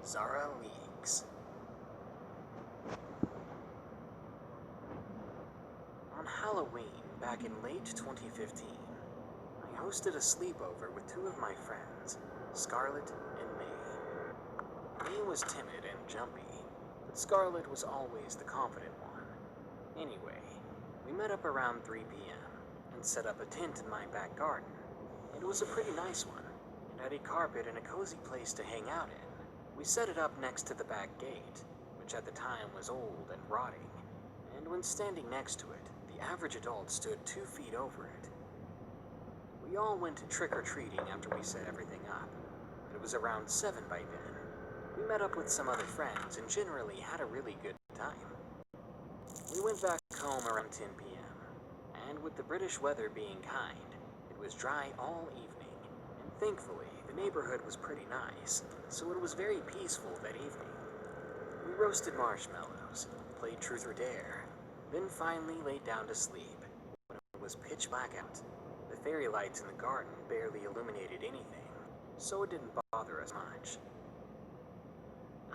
Zara Leaks. On Halloween, back in late 2015, I hosted a sleepover with two of my friends, Scarlett and May. May was timid and jumpy, but Scarlett was always the confident one. Anyway, we met up around 3 p.m. and set up a tent in my back garden. It was a pretty nice one, and had a carpet and a cozy place to hang out in. We set it up next to the back gate, which at the time was old and rotting, and when standing next to it, the average adult stood 2 feet over it. We all went trick-or-treating after we set everything up, but it was around 7 by then. We met up with some other friends and generally had a really good time. We went back home around 10 p.m., and with the British weather being kind, it was dry all evening, and thankfully, the neighborhood was pretty nice, so it was very peaceful that evening. We roasted marshmallows, played Truth or Dare, then finally laid down to sleep when it was pitch black out. The fairy lights in the garden barely illuminated anything, so it didn't bother us much.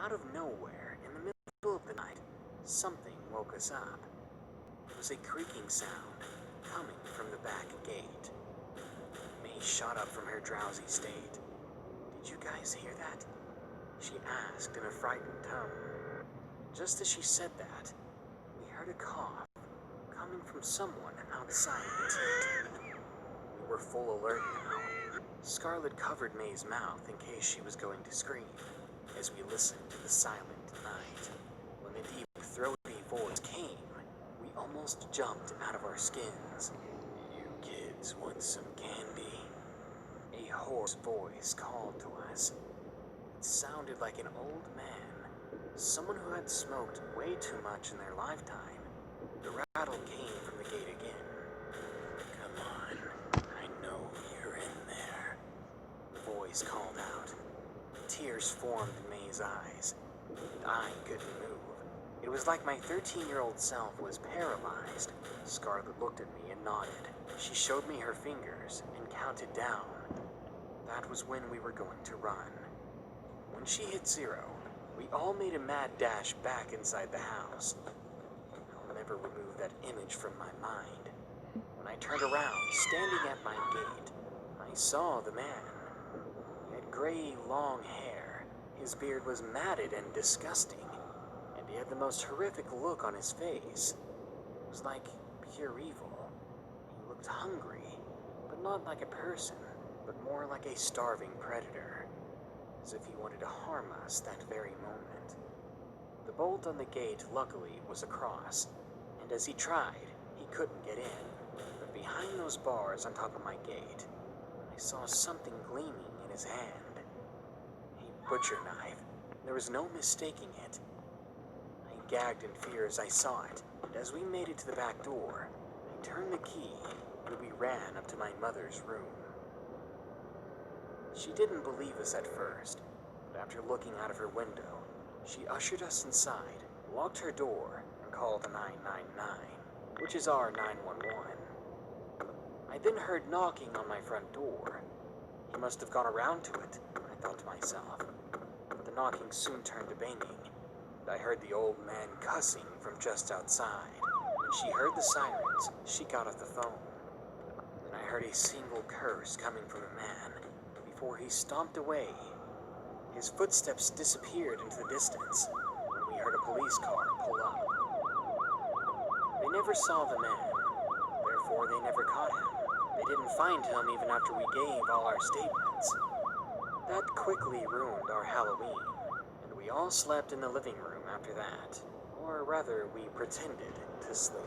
Out of nowhere, in the middle of the night, something woke us up. It was a creaking sound coming from the back gate. May shot up from her drowsy state. "Did you guys hear that?" she asked in a frightened tone. Just as she said that, we heard a cough coming from someone outside the tent. We were full alert now. Scarlett covered May's mouth in case she was going to scream as we listened to the silent night. When the deep, throaty voice came, we almost jumped out of our skins. "You kids want some candy?" A hoarse voice called to us. It sounded like an old man, someone who had smoked way too much in their lifetime. The rattle came from the gate again. "Come on, I know you're in there," the voice called out. Tears formed in May's eyes, and I couldn't move. It was like my 13-year-old self was paralyzed. Scarlett looked at me and nodded. She showed me her fingers and counted down. That was when we were going to run. When she hit 0, we all made a mad dash back inside the house. I'll never remove that image from my mind. When I turned around, standing at my gate, I saw the man. He had gray, long hair. His beard was matted and disgusting, and he had the most horrific look on his face. It was like pure evil. He looked hungry, but not like a person, but more like a starving predator, as if he wanted to harm us that very moment. The bolt on the gate, luckily, was across, and as he tried, he couldn't get in. But behind those bars on top of my gate, I saw something gleaming in his hand. A butcher knife. There was no mistaking it. I gagged in fear as I saw it, and as we made it to the back door, I turned the key, and we ran up to my mother's room. She didn't believe us at first, but after looking out of her window, she ushered us inside, locked her door, and called 999, which is our 911. I then heard knocking on my front door. He must have gone around to it, I thought to myself. But the knocking soon turned to banging, and I heard the old man cussing from just outside. When she heard the sirens, she got off the phone. Then I heard a single curse coming from the man. Before he stomped away, his footsteps disappeared into the distance, and we heard a police car pull up. They never saw the man, therefore they never caught him. They didn't find him even after we gave all our statements. That quickly ruined our Halloween, and we all slept in the living room after that. Or rather, we pretended to sleep.